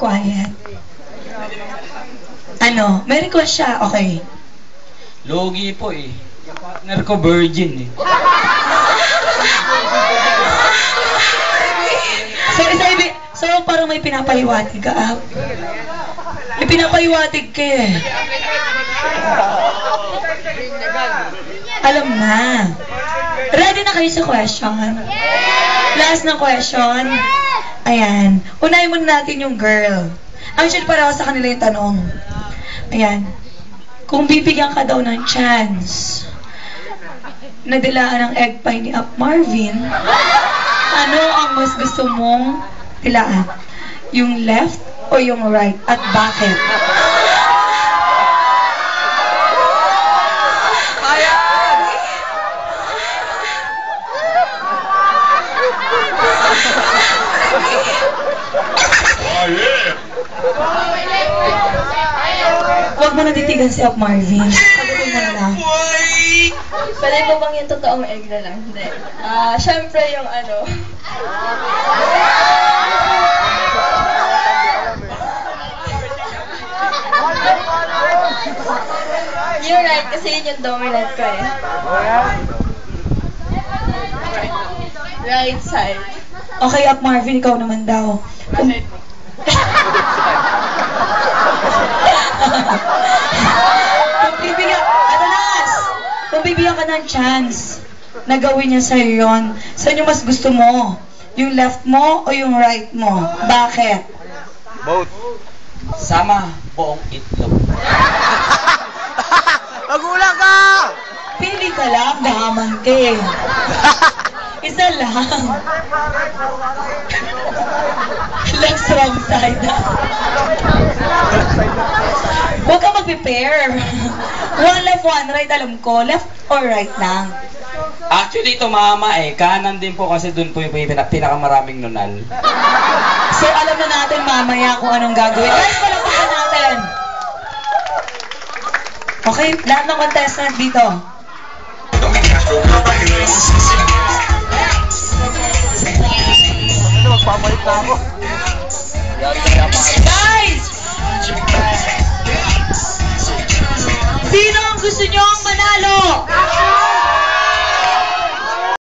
quiet. Ano? May request siya. Okay. Logi po eh. Yung partner ko virgin eh. So, parang may pinapahiwatig ka. May pinapahiwatig ka eh. Alam na. Ready na kayo sa question? Last na question. Ayan. Unahin muna natin yung girl. Actually, pareho sa kanila yung tanong. Ayan. Kung bibigyan ka daw ng chance na dilaan ng egg pie ni Up Marvin, ano ang mas gusto mong dilaan? Yung left o yung right? At bakit? Huwag mo natitigan si Up Marvin. Sagutin mo na lang. Pwede po bang yung totoong egg na lang? Hindi. Siyempre yung ano. You're right, kasi yun yung dominant ko eh. Right side. Okay, Up Marvin, ikaw naman daw. Kung bibigyan ka ng chance na gawin niya sa'yo yun, saan yung mas gusto mo? Yung left mo o yung right mo? Bakit? Both. Sama buong itlog. Magulang ka! Pili ka lang, dahaman ka eh. Isa lang. Left, wrong side. Huwag ka mag-prepare. One left, one right, alam ko. Left or right lang? Actually, tumama eh. Kanan din po kasi dun po yung pinakamaraming nunal. So, alam na natin mamaya kung anong gagawin. Guys, palapakan natin. Okay, lahat ng contestant dito. Magpapalik na ako. Guys! Sino ang gusto nyong manalo?